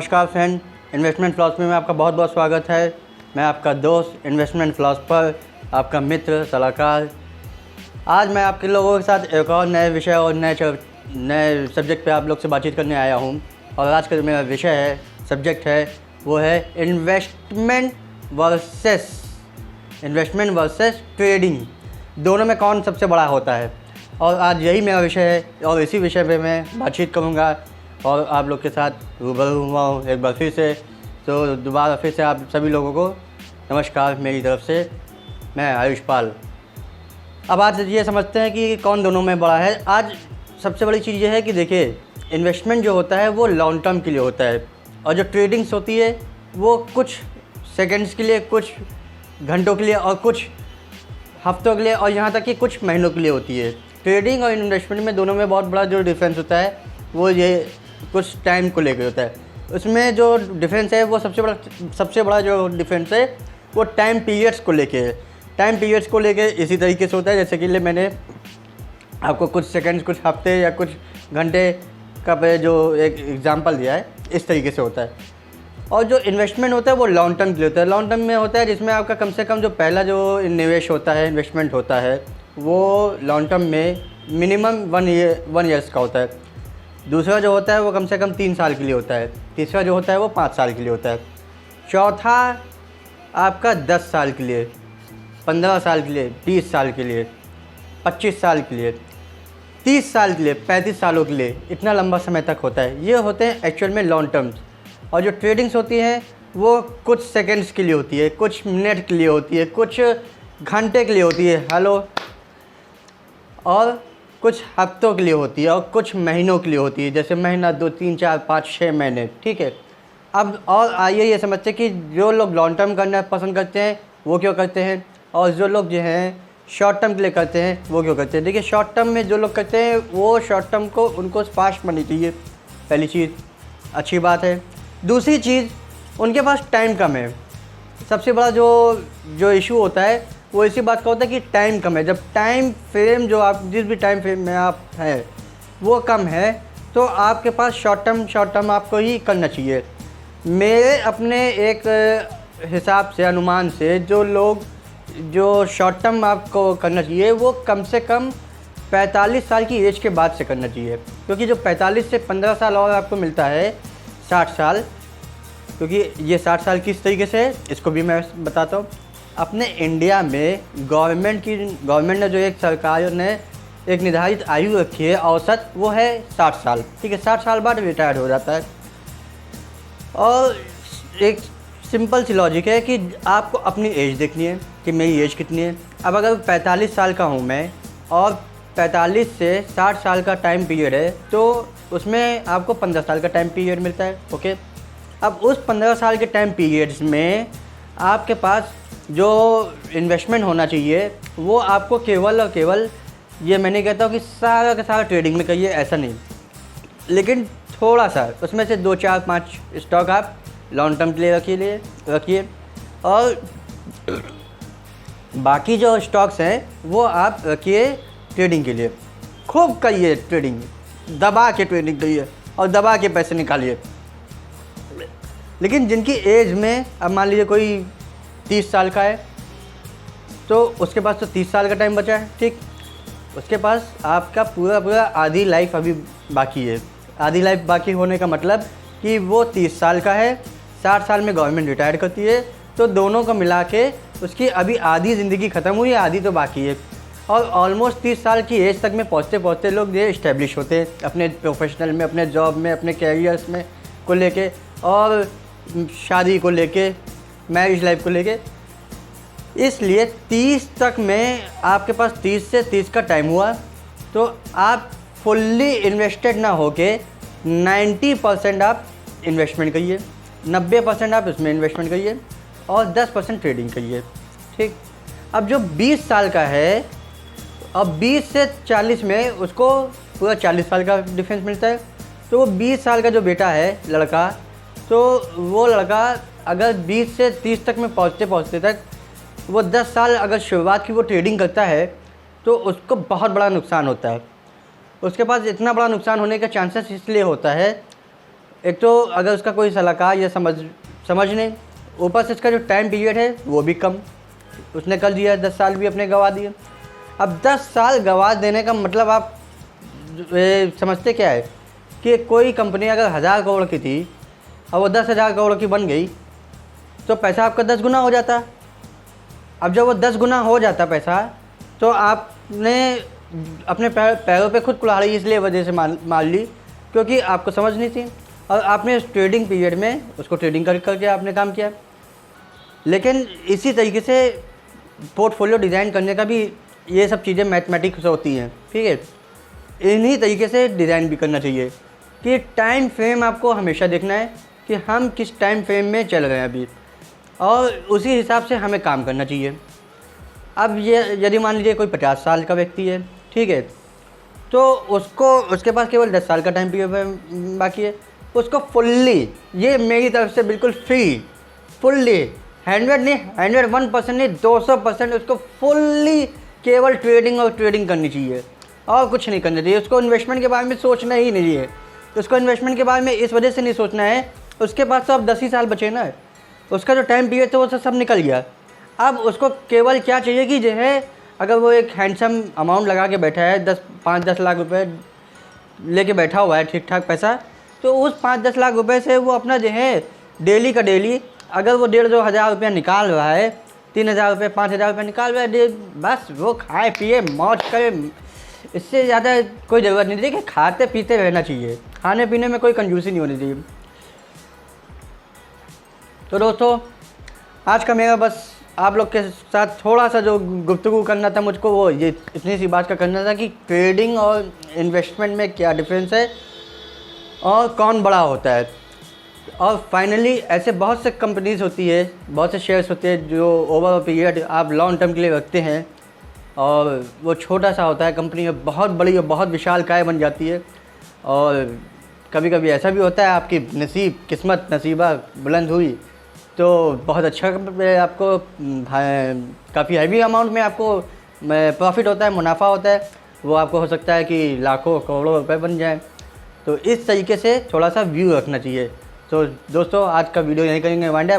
नमस्कार friend, investment philosophy में आपका बहुत बहुत स्वागत है। मैं आपका दोस्त इन्वेस्टमेंट फिलॉसफर, आपका मित्र सलाहकार। आज मैं आपके लोगों के साथ एक और नए विषय और नए सब्जेक्ट पे आप लोग से बातचीत करने आया हूँ। और आज का जो मेरा विषय है, सब्जेक्ट है, वो है इन्वेस्टमेंट वर्सेस ट्रेडिंग। दोनों में कौन सबसे बड़ा होता है, और आज यही मेरा विषय है और इसी विषय पे मैं बातचीत करूँगा और आप लोग के साथ रूबरू हुआ हूँ एक बार फिर से। तो दोबारा फिर से आप सभी लोगों को नमस्कार मेरी तरफ से। मैं आयुष पाल। अब आज ये समझते हैं कि कौन दोनों में बड़ा है। आज सबसे बड़ी चीज़ ये है कि देखिए, इन्वेस्टमेंट जो होता है वो लॉन्ग टर्म के लिए होता है, और जो ट्रेडिंग्स होती है वो कुछ सेकंड्स के लिए, कुछ घंटों के लिए और कुछ हफ्तों के लिए, और यहाँ तक कि कुछ महीनों के लिए होती है। ट्रेडिंग और इन्वेस्टमेंट में दोनों में बहुत बड़ा जो डिफरेंस होता है वो ये कुछ टाइम को लेकर होता है। उसमें जो डिफरेंस है वो सबसे बड़ा जो डिफरेंस है वो टाइम पीरियड्स को लेके है। टाइम पीरियड्स को लेके इसी तरीके से होता है, जैसे कि मैंने आपको कुछ सेकंड्स, कुछ हफ्ते या कुछ घंटे का जो एक एग्जांपल दिया है, इस तरीके से होता है। और जो इन्वेस्टमेंट होता है वो लॉन्ग टर्म के लिए होता है। लॉन्ग टर्म में होता है जिसमें आपका कम से कम जो पहला जो निवेश होता है, इन्वेस्टमेंट होता है, वो लॉन्ग टर्म में मिनिमम वन ईयर्स का होता है। दूसरा जो होता है वो कम से कम 3 साल के लिए होता है। तीसरा जो होता है वो 5 साल के लिए होता है। चौथा आपका 10 साल के लिए, 15 साल के लिए, 20 साल के लिए, 25 साल के लिए, 30 साल के लिए, 35 सालों के लिए, इतना लंबा समय तक होता है। ये होते हैं एक्चुअल में लॉन्ग टर्म्स। और जो ट्रेडिंग्स होती हैं वो कुछ सेकंड्स के लिए होती है, कुछ मिनट के लिए होती है, कुछ घंटे के लिए होती है, और कुछ हफ्तों के लिए होती है, और कुछ महीनों के लिए होती है, जैसे महीना, 2, 3, 4, 5, 6 महीने। ठीक है। अब और आइए ये समझते हैं कि जो लोग लॉन्ग टर्म करना पसंद करते हैं वो क्यों करते हैं, और जो लोग जो हैं शॉर्ट टर्म के लिए करते हैं वो क्यों करते हैं। देखिए, शॉर्ट टर्म में जो लोग करते हैं वो शॉर्ट टर्म को उनको फास्ट बननी चाहिए, पहली चीज़, अच्छी बात है। दूसरी चीज़, उनके पास टाइम कम है। सबसे बड़ा जो इशू होता है वो इसी बात का होता है कि टाइम कम है। जब टाइम फ्रेम जो आप जिस भी टाइम फ्रेम में आप हैं वो कम है, तो आपके पास शॉर्ट टर्म आपको ही करना चाहिए। मेरे अपने एक हिसाब से, अनुमान से, जो शॉर्ट टर्म आपको करना चाहिए वो कम से कम 45 साल की एज के बाद से करना चाहिए, क्योंकि जो 45 से 15 साल और आपको मिलता है, 60 साल, क्योंकि ये 60 साल किस तरीके से है इसको भी मैं बताता हूँ। अपने इंडिया में गवर्नमेंट ने जो एक सरकार ने एक निर्धारित आयु रखी है औसत, वो है 60 साल। ठीक है, 60 साल बाद रिटायर हो जाता है। और एक सिंपल सी लॉजिक है कि आपको अपनी एज देखनी है कि मेरी एज कितनी है। अब अगर 45 साल का हूँ मैं और 45 से 60 साल का टाइम पीरियड है, तो उसमें आपको 15 साल का टाइम पीरियड मिलता है। ओके। अब उस 15 साल के टाइम पीरियड्स में आपके पास जो इन्वेस्टमेंट होना चाहिए वो आपको केवल और केवल, ये मैं नहीं कहता हूँ कि सारा का सारा ट्रेडिंग में करिए, ऐसा नहीं, लेकिन थोड़ा सा उसमें से 2, 4, 5 स्टॉक आप लॉन्ग टर्म के लिए रखिए, और बाकी जो स्टॉक्स हैं वो आप रखिए ट्रेडिंग के लिए। खूब करिए ट्रेडिंग, दबा के ट्रेडिंग करिए और दबा के पैसे निकालिए। लेकिन जिनकी एज में, अब मान लीजिए कोई 30 साल का है, तो उसके पास तो 30 साल का टाइम बचा है। ठीक, उसके पास आपका पूरा आधी लाइफ अभी बाकी है। आधी लाइफ बाकी होने का मतलब कि वो 30 साल का है, 60 साल में गवर्नमेंट रिटायर करती है, तो दोनों को मिला के उसकी अभी आधी ज़िंदगी ख़त्म हुई है, आधी तो बाकी है। और ऑलमोस्ट 30 साल की एज तक में पहुँचते लोग ये इस्टेब्लिश होते हैं अपने प्रोफेशनल में, अपने जॉब में, अपने कैरियर्स में को लेके, और शादी को लेके, मैरिज लाइफ को लेके। इसलिए 30 तक में आपके पास 30 से 30 का टाइम हुआ, तो आप फुल्ली इन्वेस्टेड ना होके 90% आप इन्वेस्टमेंट करिए, 90% आप इसमें इन्वेस्टमेंट करिए, और 10% ट्रेडिंग करिए। ठीक। अब जो 20 साल का है, अब 20 से 40 में उसको पूरा 40 साल का डिफरेंस मिलता है। तो वो 20 साल का जो बेटा है, लड़का, तो वो लड़का अगर 20 से 30 तक में पहुँचते तक वो 10 साल अगर शुरुआत की वो ट्रेडिंग करता है, तो उसको बहुत बड़ा नुकसान होता है। उसके पास इतना बड़ा नुकसान होने का चांसेस इसलिए होता है, एक तो अगर उसका कोई सलाहकार या समझ नहीं, ऊपर से इसका जो टाइम पीरियड है वो भी कम, उसने कर दिया 10 साल भी अपने गंवा दिए। अब 10 साल गंवा देने का मतलब आप समझते क्या है कि कोई कंपनी अगर 1000 करोड़ की थी और वो 10,000 करोड़ की बन गई तो पैसा आपका 10 गुना हो जाता। अब जब वो 10 गुना हो जाता पैसा, तो आपने अपने पैरों पे खुद कुल्हाड़ी इसलिए वजह से मार ली क्योंकि आपको समझ नहीं थी और आपने उस ट्रेडिंग पीरियड में उसको ट्रेडिंग करके आपने काम किया। लेकिन इसी तरीके से पोर्टफोलियो डिज़ाइन करने का भी ये सब चीज़ें मैथमेटिक्स होती हैं, ठीक है। इन्हीं तरीके से डिज़ाइन भी करना चाहिए कि टाइम फ्रेम आपको हमेशा देखना है कि हम किस टाइम फ्रेम में चल रहे हैं अभी, और उसी हिसाब से हमें काम करना चाहिए। अब ये यदि मान लीजिए कोई 50 साल का व्यक्ति है, ठीक है, तो उसके पास केवल 10 साल का टाइम पीरियड बाकी है, उसको फुल्ली, ये मेरी तरफ से बिल्कुल फ्री, फुल्ली 100 नहीं 101% नहीं 200% उसको फुल्ली केवल ट्रेडिंग और ट्रेडिंग करनी चाहिए और कुछ नहीं करना चाहिए। उसको इन्वेस्टमेंट के बारे में सोचना ही नहीं है। उसको इन्वेस्टमेंट के बारे में इस वजह से नहीं सोचना है, उसके पास तो अब 10 ही साल बचे ना, उसका जो टाइम पीरियड था वो सब निकल गया। अब उसको केवल क्या चाहिए कि जो है, अगर वो एक हैंडसम अमाउंट लगा के बैठा है, 5-10 लाख रुपए लेके बैठा हुआ है ठीक ठाक पैसा, तो उस 5-10 लाख रुपए से वो अपना जो है डेली का डेली, अगर वो 1,500-2 हज़ार रुपया निकाल रहा है, 3,000 रुपये 5,000 रुपये निकाल रहा है, बस वो खाए पिए मौज करे, इससे ज़्यादा कोई ज़रूरत नहीं। देखिए, खाते पीते रहना चाहिए, खाने पीने में कोई कंजूसी नहीं होनी चाहिए। तो दोस्तों, आज का मेरा बस आप लोग के साथ थोड़ा सा जो गुफ्तगू करना था मुझको, वो ये इतनी सी बात का करना था कि ट्रेडिंग और इन्वेस्टमेंट में क्या डिफरेंस है और कौन बड़ा होता है। और फाइनली ऐसे बहुत से कंपनीज़ होती है, बहुत से शेयर्स होते हैं जो ओवर पीरियड आप लॉन्ग टर्म के लिए रखते हैं, और वो छोटा सा होता है, कंपनी बहुत बड़ी और बहुत विशालकाय बन जाती है। और कभी कभी ऐसा भी होता है आपकी किस्मत नसीबा बुलंद हुई तो बहुत अच्छा आपको काफ़ी हैवी अमाउंट में आपको प्रॉफिट होता है, मुनाफा होता है, वो आपको हो सकता है कि लाखों करोड़ों रुपए बन जाए। तो इस तरीके से थोड़ा सा व्यू रखना चाहिए। तो दोस्तों, आज का वीडियो यहीं करेंगे वाइंड अप।